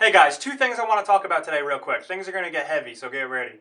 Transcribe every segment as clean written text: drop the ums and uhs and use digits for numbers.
Hey guys, two things I want to talk about today real quick. Things are going to get heavy, so get ready.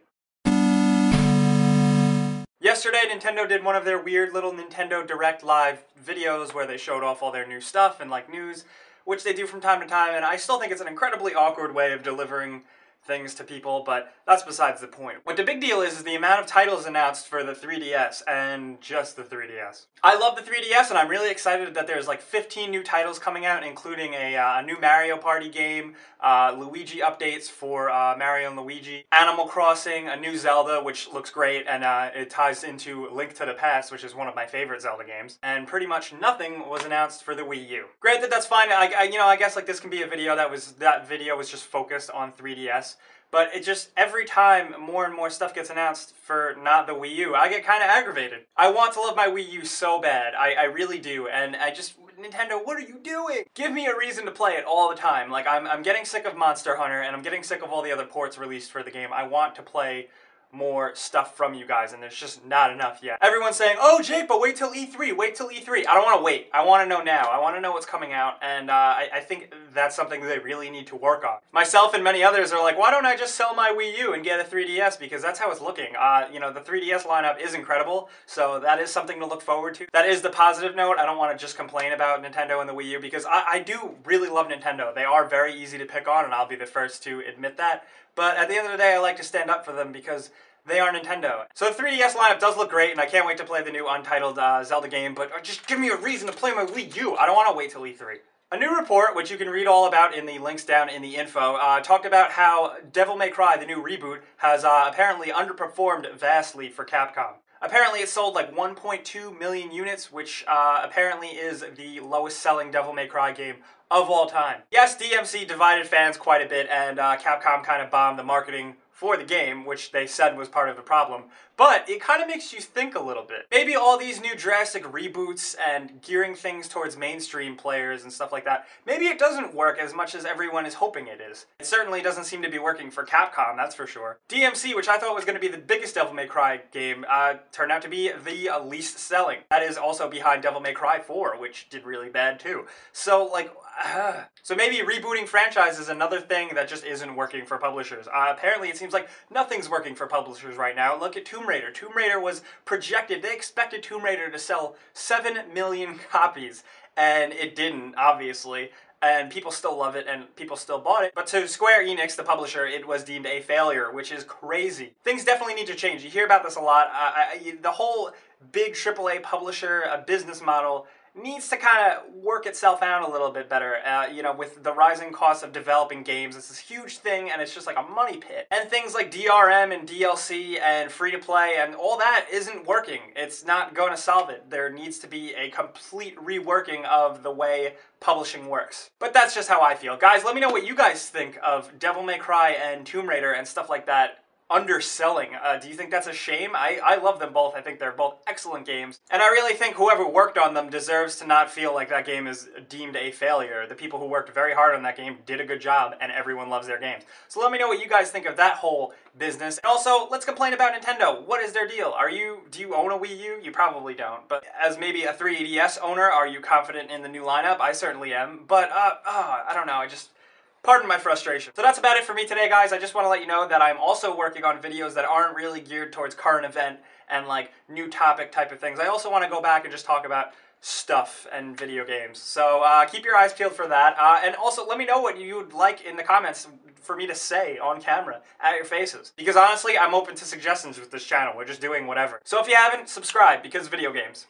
Yesterday, Nintendo did one of their weird little Nintendo Direct Live videos where they showed off all their new stuff and like news, which they do from time to time, and I still think it's an incredibly awkward way of delivering things to people, but that's besides the point. What the big deal is the amount of titles announced for the 3DS, and just the 3DS. I love the 3DS, and I'm really excited that there's like 15 new titles coming out, including a new Mario Party game, Luigi updates for Mario and Luigi, Animal Crossing, a new Zelda, which looks great, and it ties into Link to the Past, which is one of my favorite Zelda games, and pretty much nothing was announced for the Wii U. Granted, that's fine. I guess like this can be a video that video was just focused on 3DS. But it just, every time more and more stuff gets announced for not the Wii U, I get kind of aggravated. I want to love my Wii U so bad. I really do. And Nintendo, what are you doing? Give me a reason to play it all the time. Like, I'm getting sick of Monster Hunter, and I'm getting sick of all the other ports released for the game. I want to play more stuff from you guys, and there's just not enough yet. Everyone's saying, oh, Jake, but wait till E3, wait till E3. I don't want to wait. I want to know now. I want to know what's coming out, and I think that's something they really need to work on. Myself and many others are like, why don't I just sell my Wii U and get a 3DS, because that's how it's looking. The 3DS lineup is incredible, so that is something to look forward to. That is the positive note. I don't want to just complain about Nintendo and the Wii U, because I do really love Nintendo. They are very easy to pick on, and I'll be the first to admit that. But at the end of the day, I like to stand up for them because they are Nintendo. So the 3DS lineup does look great, and I can't wait to play the new Untitled Zelda game, but just give me a reason to play my Wii U. I don't want to wait till E3. A new report, which you can read all about in the links down in the info, talked about how Devil May Cry, the new reboot, has apparently underperformed vastly for Capcom. Apparently it sold like 1.2 million units, which apparently is the lowest selling Devil May Cry game of all time. Yes, DmC divided fans quite a bit, and Capcom kind of bombed the marketing for the game, which they said was part of the problem, but it kind of makes you think a little bit. Maybe all these new drastic reboots and gearing things towards mainstream players and stuff like that, maybe it doesn't work as much as everyone is hoping it is. It certainly doesn't seem to be working for Capcom, that's for sure. DmC, which I thought was going to be the biggest Devil May Cry game, turned out to be the least selling. That is also behind Devil May Cry 4, which did really bad too. So, like, so maybe rebooting franchise is another thing that just isn't working for publishers. Apparently it seems like nothing's working for publishers right now. Look at Tomb Raider. Tomb Raider was projected, they expected Tomb Raider to sell 7 million copies, and it didn't, obviously. And people still love it, and people still bought it. But to Square Enix, the publisher, it was deemed a failure, which is crazy. Things definitely need to change. You hear about this a lot. The whole big AAA publisher, a business model, needs to kind of work itself out a little bit better. With the rising cost of developing games, it's this huge thing, and it's just like a money pit. And things like DRM and DLC and free-to-play and all that isn't working. It's not going to solve it. There needs to be a complete reworking of the way publishing works. But that's just how I feel. Guys, let me know what you guys think of Devil May Cry and Tomb Raider and stuff like that underselling. Do you think that's a shame? I love them both. I think they're both excellent games. And I really think whoever worked on them deserves to not feel like that game is deemed a failure. The people who worked very hard on that game did a good job, and everyone loves their games. So let me know what you guys think of that whole business. And also, let's complain about Nintendo. What is their deal? Do you own a Wii U? You probably don't. But as maybe a 3DS owner, are you confident in the new lineup? I certainly am. But, I don't know. Pardon my frustration. So that's about it for me today, guys. I just want to let you know that I'm also working on videos that aren't really geared towards current event and like new topic type of things. I also want to go back and just talk about stuff and video games. So keep your eyes peeled for that. And also let me know what you would like in the comments for me to say on camera at your faces. Because honestly, I'm open to suggestions with this channel. We're just doing whatever. So if you haven't, subscribe, because video games.